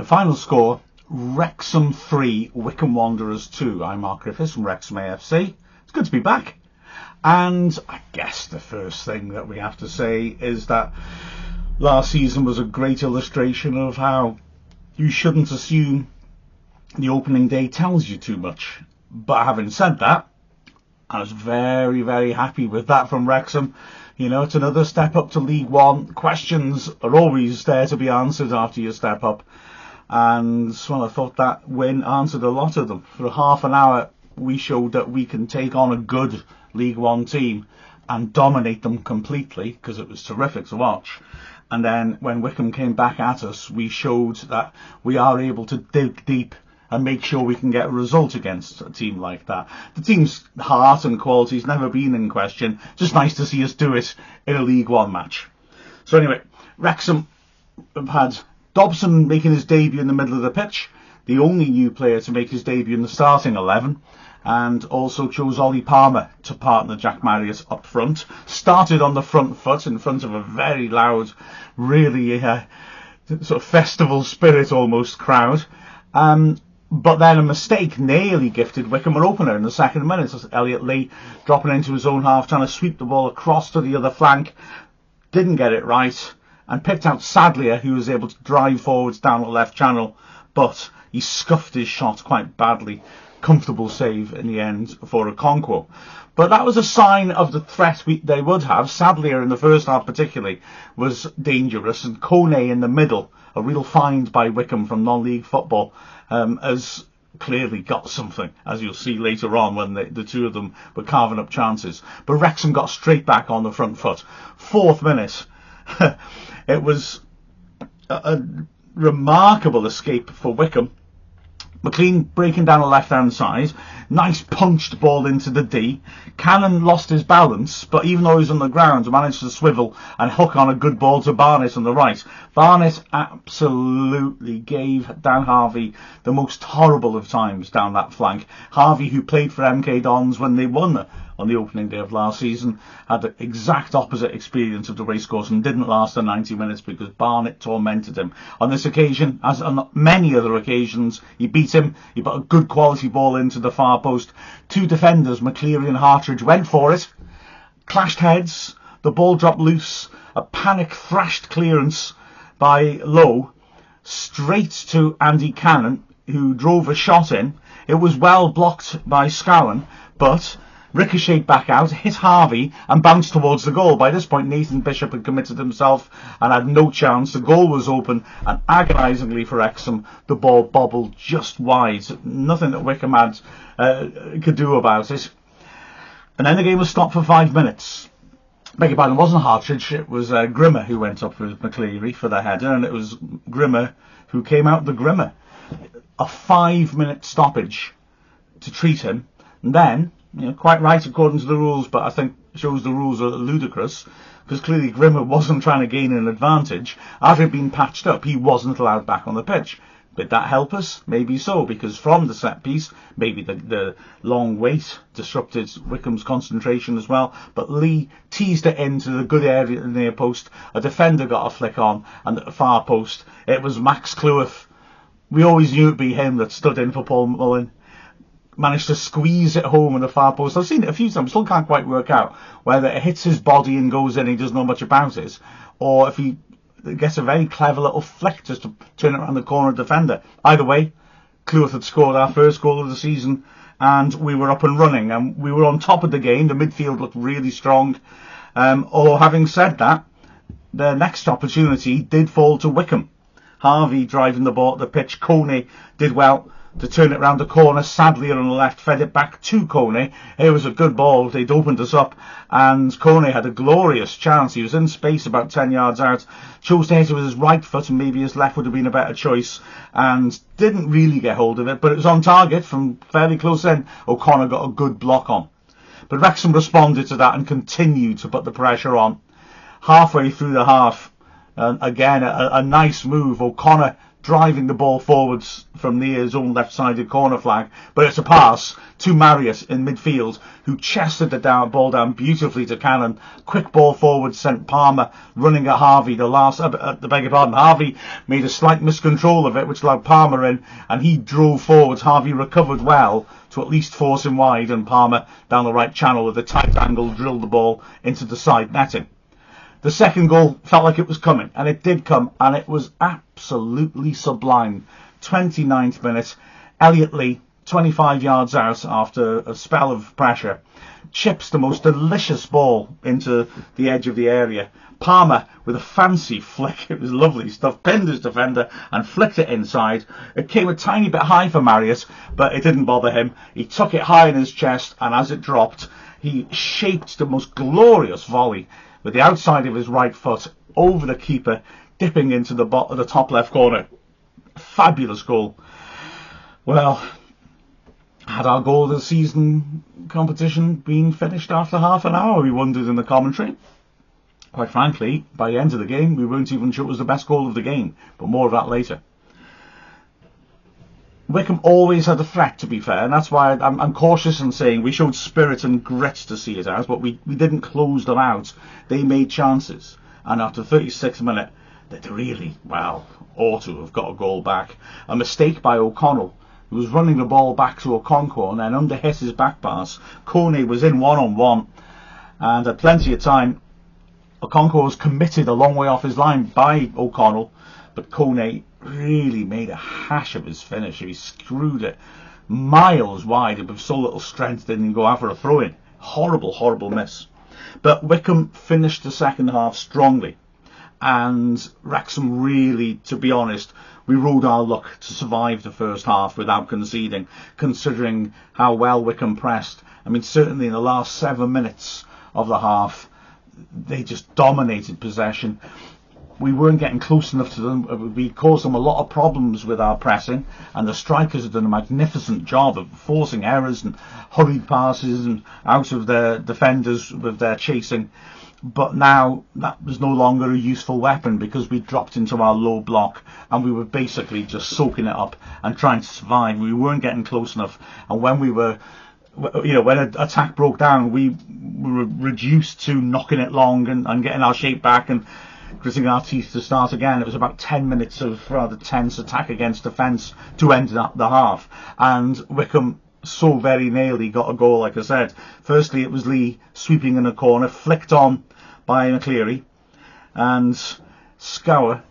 The final score, Wrexham 3, Wycombe Wanderers 2. I'm Mark Griffiths from Wrexham AFC. It's good to be back. And I guess the first thing that we have to say is that last season was a great illustration of how you shouldn't assume the opening day tells you too much. But having said that, I was very, very happy with that from Wrexham. You know, it's another step up to League One. Questions are always there to be answered after you step up. And, well, I thought that win answered a lot of them. For half an hour, we showed that we can take on a good League One team and dominate them completely, because it was terrific to watch. And then when Wycombe came back at us, we showed that we are able to dig deep and make sure we can get a result against a team like that. The team's heart and quality has never been in question. Just nice to see us do it in a League One match. So anyway, Wrexham have had Dobson making his debut in the middle of the pitch, the only new player to make his debut in the starting 11, and also chose Ollie Palmer to partner Jack Marriott up front. Started on the front foot in front of a very loud, really sort of festival spirit almost crowd. But then a mistake nearly gifted Wycombe an opener in the second minute. Elliot Lee dropping into his own half, trying to sweep the ball across to the other flank. Didn't get it right and picked out Sadlier, who was able to drive forwards down the left channel, but he scuffed his shot quite badly. Comfortable save in the end for Okonkwo. But that was a sign of the threat they would have. Sadlier in the first half particularly was dangerous, and Kone in the middle, a real find by Wycombe from non-league football, has clearly got something, as you'll see later on when the two of them were carving up chances. But Wrexham got straight back on the front foot. 4th minute. It was a remarkable escape for Wycombe. McLean breaking down the left-hand side. Nice punched ball into the D. Cannon lost his balance, but even though he was on the ground, managed to swivel and hook on a good ball to Barnett on the right. Barnett absolutely gave Dan Harvey the most horrible of times down that flank. Harvey, who played for MK Dons when they won on the opening day of last season, had the exact opposite experience of the racecourse and didn't last the 90 minutes because Barnett tormented him. On this occasion, as on many other occasions, he beat him. He put a good quality ball into the far post. Two defenders, McCleary and Hartridge, went for it, clashed heads, the ball dropped loose, a panic thrashed clearance by Lowe, straight to Andy Cannon, who drove a shot in. It was well blocked by Scowen, but ricocheted back out, hit Harvey and bounced towards the goal. By this point, Nathan Bishop had committed himself and had no chance. The goal was open, and agonisingly for Wrexham, the ball bobbled just wide. Nothing that Wycombe had could do about it. And then the game was stopped for 5 minutes. Beg your pardon, it wasn't Hartridge, it was Grimmer who went up with McCleary for the header, and it was Grimmer who came out the Grimmer. A 5-minute stoppage to treat him, and then, you know, quite right according to the rules, but I think shows the rules are ludicrous, because clearly Grimmer wasn't trying to gain an advantage. After he'd been patched up, he wasn't allowed back on the pitch. Did that help us? Maybe so, because from the set piece, maybe the long wait disrupted Wycombe's concentration as well, but Lee teased it into the good area in the near post. A defender got a flick on, and at the far post, it was Max Cleworth. We always knew it'd be him that stood in for Paul Mullin. Managed to squeeze it home in the far post. I've seen it a few times, still can't quite work out whether it hits his body and goes in and he doesn't know much about it, or if he gets a very clever little flick just to turn it around the corner defender. Either way, Cleworth had scored our first goal of the season and we were up and running and we were on top of the game. The midfield looked really strong. Although having said that, the next opportunity did fall to Wycombe. Harvey driving the ball at the pitch. Kone did well to turn it round the corner. Sadlier on the left fed it back to Kone. It was a good ball. They'd opened us up and Kone had a glorious chance. He was in space about 10 yards out, chose to hit it with his right foot, and maybe his left would have been a better choice, and didn't really get hold of it, but it was on target from fairly close in. O'Connor got a good block on. But Wrexham responded to that and continued to put the pressure on. Halfway through the half, again a nice move. O'Connor driving the ball forwards from near his own left-sided corner flag, but it's a pass to Marius in midfield, who chested the ball down beautifully to Cannon. Quick ball forward sent Palmer running at Harvey. Harvey made a slight miscontrol of it, which allowed Palmer in, and he drove forwards. Harvey recovered well to at least force him wide, and Palmer down the right channel with a tight angle drilled the ball into the side netting. The second goal felt like it was coming, and it did come, and it was absolutely sublime. 29th minute, Elliot Lee, 25 yards out after a spell of pressure, chips the most delicious ball into the edge of the area. Palmer, with a fancy flick, it was lovely stuff, pinned his defender and flicked it inside. It came a tiny bit high for Marius, but it didn't bother him. He took it high in his chest, and as it dropped, he shaped the most glorious volley with the outside of his right foot over the keeper, dipping into the top left corner. Fabulous goal. Well, had our goal of the season competition been finished after half an hour, we wondered in the commentary. Quite frankly, by the end of the game, we weren't even sure it was the best goal of the game, but more of that later. Wycombe always had a threat, to be fair, and that's why I'm cautious in saying we showed spirit and grit to see it out, but we didn't close them out. They made chances, and after 36 minutes, they really, ought to have got a goal back. A mistake by O'Connell, who was running the ball back to Okonkwo and then underhit his back pass. Kone was in one-on-one, and had plenty of time. Okonkwo was committed a long way off his line by O'Connell, but Kone really made a hash of his finish. He screwed it miles wide, and with so little strength didn't even go out for a throw-in. Horrible, horrible miss. But Wycombe finished the second half strongly, and Wrexham really, to be honest, we rode our luck to survive the first half without conceding, considering how well Wycombe pressed. I mean, certainly in the last 7 minutes of the half, they just dominated possession. We weren't getting close enough to them. We caused them a lot of problems with our pressing, and the strikers have done a magnificent job of forcing errors and hurried passes and out of their defenders with their chasing. But now that was no longer a useful weapon, because we dropped into our low block and we were basically just soaking it up and trying to survive. We weren't getting close enough, and when when an attack broke down, we were reduced to knocking it long and getting our shape back and gritting our teeth to start again. It was about 10 minutes of rather tense attack against defence to end the half, and Wycombe so very nearly got a goal, like I said. Firstly, it was Lee sweeping in a corner, flicked on by McCleary, and Scour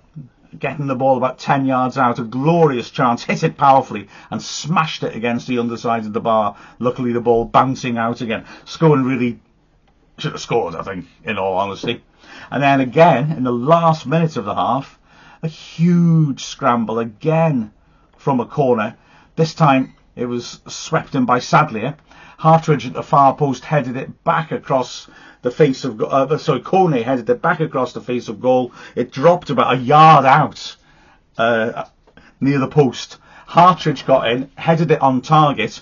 getting the ball about 10 yards out, a glorious chance, hit it powerfully and smashed it against the underside of the bar. Luckily the ball bouncing out again. Scowen really should have scored, I think, in all honesty. And then again, in the last minute of the half, a huge scramble again from a corner. This time it was swept in by Sadlier. Hartridge at the far post headed it back across the face of Kone headed it back across the face of goal. It dropped about a yard out near the post. Hartridge got in, headed it on target.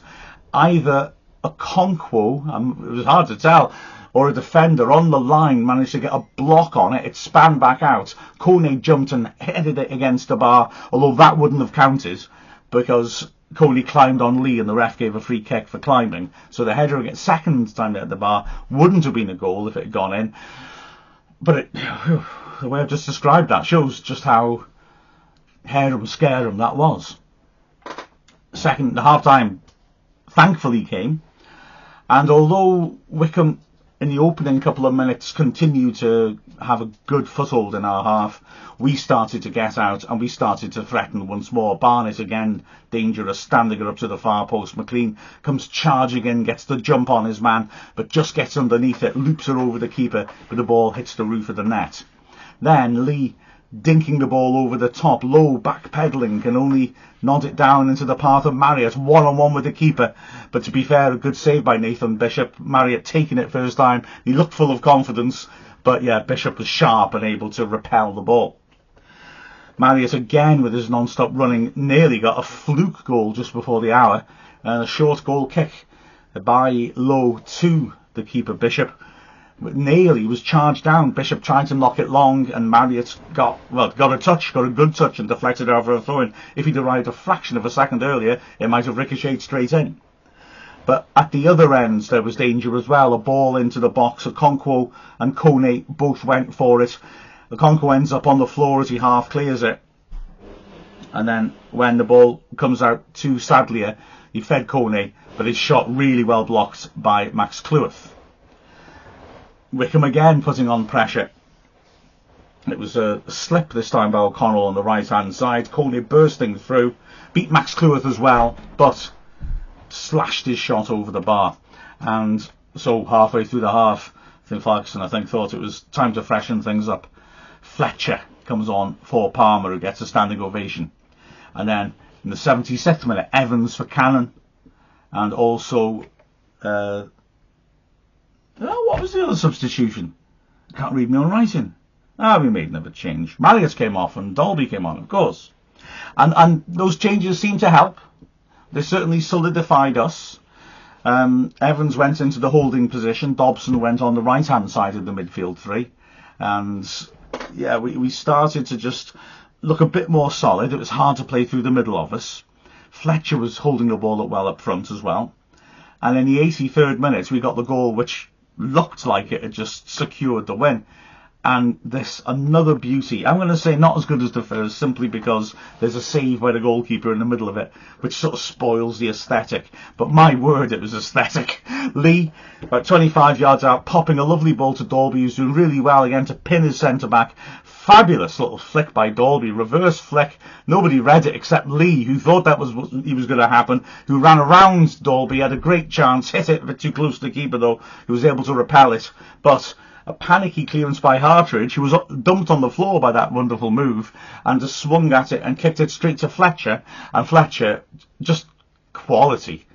Either Okonkwo, it was hard to tell, or a defender on the line managed to get a block on it. It span back out. Kone jumped and headed it against the bar, although that wouldn't have counted because Kone climbed on Lee and the ref gave a free kick for climbing. So the header against second time at the bar wouldn't have been a goal if it had gone in. But the way I've just described that shows just how harum-scarum that was. The half-time thankfully came, and although Wycombe in the opening couple of minutes continued to have a good foothold in our half, we started to get out and we started to threaten once more. Barnett again dangerous, standing it up to the far post. McLean comes charging in, gets the jump on his man, but just gets underneath it, loops it over the keeper, but the ball hits the roof of the net. Then Lee, dinking the ball over the top, low, backpedaling, can only nod it down into the path of Marriott, one-on-one with the keeper. But to be fair, a good save by Nathan Bishop. Marriott taking it first time. He looked full of confidence, but yeah, Bishop was sharp and able to repel the ball. Marriott again with his non-stop running nearly got a fluke goal just before the hour, and a short goal kick by Lowe to the keeper Bishop. Naily was charged down. Bishop tried to knock it long, and Marriott got a good touch, and deflected over a throw-in. If he'd arrived a fraction of a second earlier, it might have ricocheted straight in. But at the other end, there was danger as well. A ball into the box. Okonkwo and Kone both went for it. Okonkwo ends up on the floor as he half clears it. And then when the ball comes out to Sadlier, he fed Kone, but his shot really well blocked by Max Cleworth. Wycombe again putting on pressure. It was a slip this time by O'Connell on the right-hand side. Kone bursting through. Beat Max Cleworth as well, but slashed his shot over the bar. And so halfway through the half, Tim Clarkson, I think, thought it was time to freshen things up. Fletcher comes on for Palmer, who gets a standing ovation. And then in the 76th minute, Evans for Cannon. And also, what was the other substitution? I can't read my own writing. We made another change. Marriott came off and Dolby came on, of course. And those changes seemed to help. They certainly solidified us. Evans went into the holding position. Dobson went on the right-hand side of the midfield three. And, yeah, we started to just look a bit more solid. It was hard to play through the middle of us. Fletcher was holding the ball up well up front as well. And in the 83rd minute, we got the goal which looked like it had just secured the win. And this, another beauty. I'm going to say not as good as the first, simply because there's a save by the goalkeeper in the middle of it, which sort of spoils the aesthetic. But my word, it was aesthetic. Lee, about 25 yards out, popping a lovely ball to Dalby, who's doing really well again to pin his centre-back. Fabulous little flick by Dalby, reverse flick. Nobody read it except Lee, who thought that was what was going to happen, who ran around Dalby, had a great chance, hit it a bit too close to the keeper though, who was able to repel it. But a panicky clearance by Hartridge, who was dumped on the floor by that wonderful move, and just swung at it and kicked it straight to Fletcher. And Fletcher, just quality,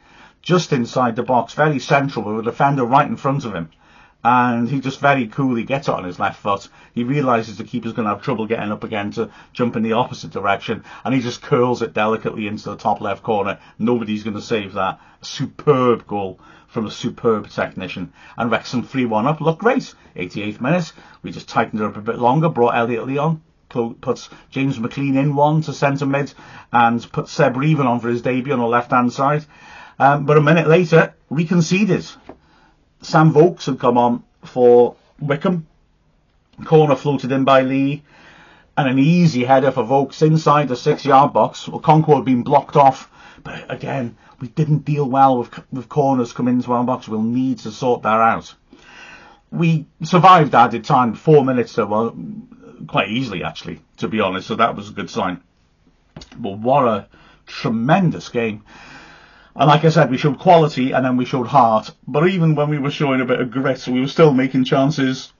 just inside the box, very central, with a defender right in front of him. And he just very coolly gets it on his left foot. He realises the keeper's going to have trouble getting up again to jump in the opposite direction, and he just curls it delicately into the top left corner. Nobody's going to save that. A superb goal from a superb technician. And Wrexham 3-1 up. Looked great. 88th minute. We just tightened it up a bit longer. Brought Elliot Lee on. Puts James McLean in one to centre mid. And put Seb Reevan on for his debut on the left-hand side. But a minute later, we conceded. Sam Vokes had come on for Wycombe. Corner floated in by Lee. And an easy header for Vokes inside the 6-yard box. Well, Okonkwo had been blocked off. But again, we didn't deal well with corners coming into our box. We'll need to sort that out. We survived added time, 4 minutes, well, quite easily actually, to be honest, so that was a good sign. But what a tremendous game. And like I said, we showed quality and then we showed heart. But even when we were showing a bit of grit, we were still making chances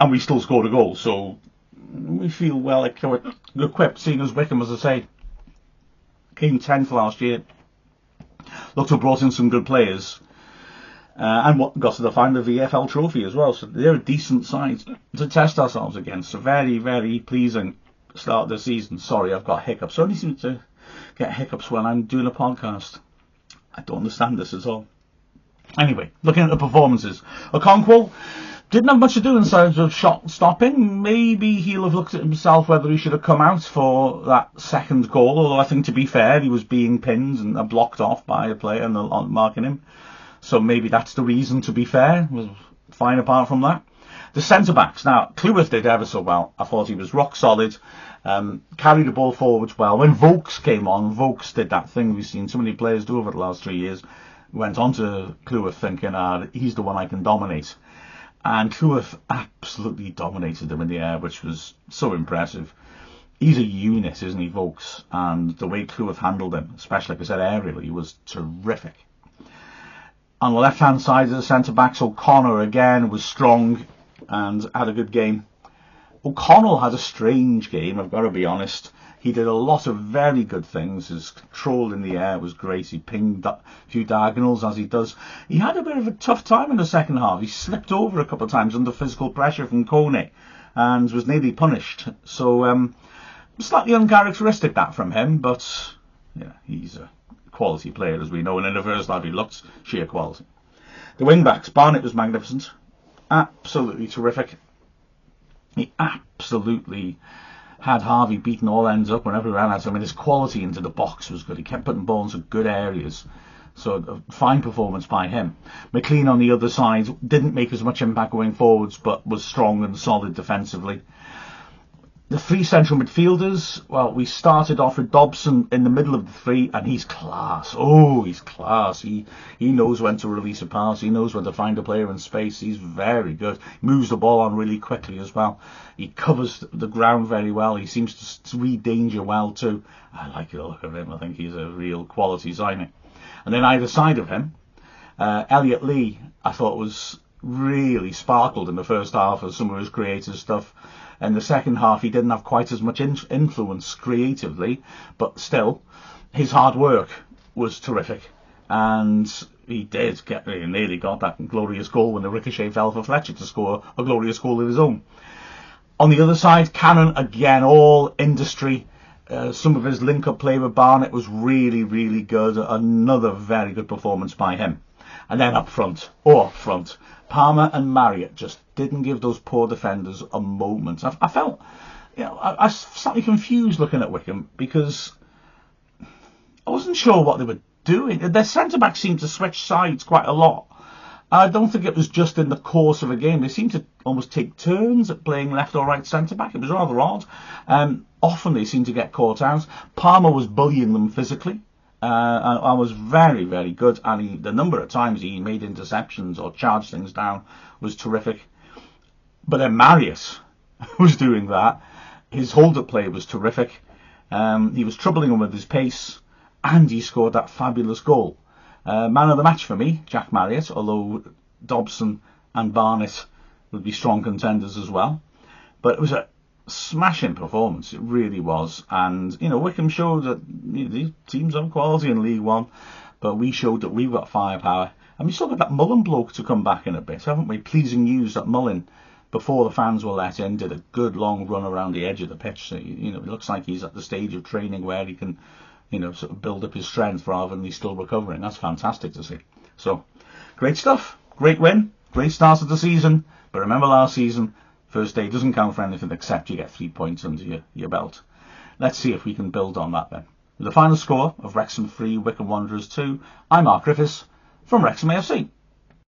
and we still scored a goal. So we feel well equipped, seeing as Wycombe, as I say, came 10th last year. Looked to have brought in some good players. And what got to the final of the VFL trophy as well. So they're a decent side to test ourselves against. So very, very pleasing start of the season. Sorry, I've got hiccups. I only seem to get hiccups when I'm doing a podcast. I don't understand this at all. Anyway, looking at the performances. Okonkwo didn't have much to do in terms of shot stopping. Maybe he'll have looked at himself whether he should have come out for that second goal. Although I think, to be fair, he was being pinned and blocked off by a player and marking him. So maybe that's the reason, to be fair. Was fine apart from that. The centre-backs. Now, Cleworth did ever so well. I thought he was rock solid. Carried the ball forwards well. When Vokes came on, Vokes did that thing we've seen so many players do over the last 3 years. Went on to Cleworth thinking, he's the one I can dominate. And Cleworth absolutely dominated them in the air, which was so impressive. He's a unit, isn't he, Vokes? And the way Cleworth handled him, especially, like I said, aerially, was terrific. On the left-hand side of the centre-backs, O'Connor again was strong and had a good game. O'Connell had a strange game, I've got to be honest. He did a lot of very good things. His control in the air was great. He pinged a few diagonals, as he does. He had a bit of a tough time in the second half. He slipped over a couple of times under physical pressure from Kone and was nearly punished. So, slightly uncharacteristic that from him, but yeah, he's a quality player, as we know. And in the first half, he looked sheer quality. The wing-backs, Barnett was magnificent. absolutely terrific. He absolutely had Harvey beaten all ends up whenever he ran at him. I mean, his quality into the box was good. He kept putting balls in good areas. So a fine performance by him. McLean on the other side didn't make as much impact going forwards, but was strong and solid defensively. The three central midfielders, well, we started off with Dobson in the middle of the three, and he's class. Oh, he's class. He knows when to release a pass. He knows when to find a player in space. He's very good. He moves the ball on really quickly as well. He covers the ground very well. He seems to read danger well too. I like the look of him. I think he's a real quality signing. And then either side of him, Elliot Lee, I thought was really sparkled in the first half of some of his creative stuff. In the second half, he didn't have quite as much influence creatively, but still, his hard work was terrific. And he nearly got that glorious goal when the ricochet fell for Fletcher to score a glorious goal of his own. On the other side, Cannon, again, all industry. Some of his link-up play with Barnett was really, really good. Another very good performance by him. And then up front, Palmer and Marriott just didn't give those poor defenders a moment. I felt, I was slightly confused looking at Wycombe because I wasn't sure what they were doing. Their centre-back seemed to switch sides quite a lot. I don't think it was just in the course of a game. They seemed to almost take turns at playing left or right centre-back. It was rather odd. Often they seemed to get caught out. Palmer was bullying them physically. I was very, very good, and the number of times he made interceptions or charged things down was terrific. But then Marius was doing that. His hold-up play was terrific. He was troubling him with his pace, and he scored that fabulous goal. Man of the match for me, Jack Marriott, although Dobson and Barnett would be strong contenders as well. But it was a smashing performance, it really was. And Wycombe showed that these teams have quality in League One, but we showed that we've got firepower. And we still got that Mullen bloke to come back in a bit, haven't we? Pleasing news that Mullen, before the fans were let in, did a good long run around the edge of the pitch. So it looks like he's at the stage of training where he can sort of build up his strength rather than he's still recovering. That's fantastic to see. So great stuff, great win, great start of the season. But remember last season, first day doesn't count for anything except you get 3 points under your belt. Let's see if we can build on that then. With the final score of Wrexham 3, Wycombe Wanderers 2, I'm Mark Griffiths from Wrexham AFC.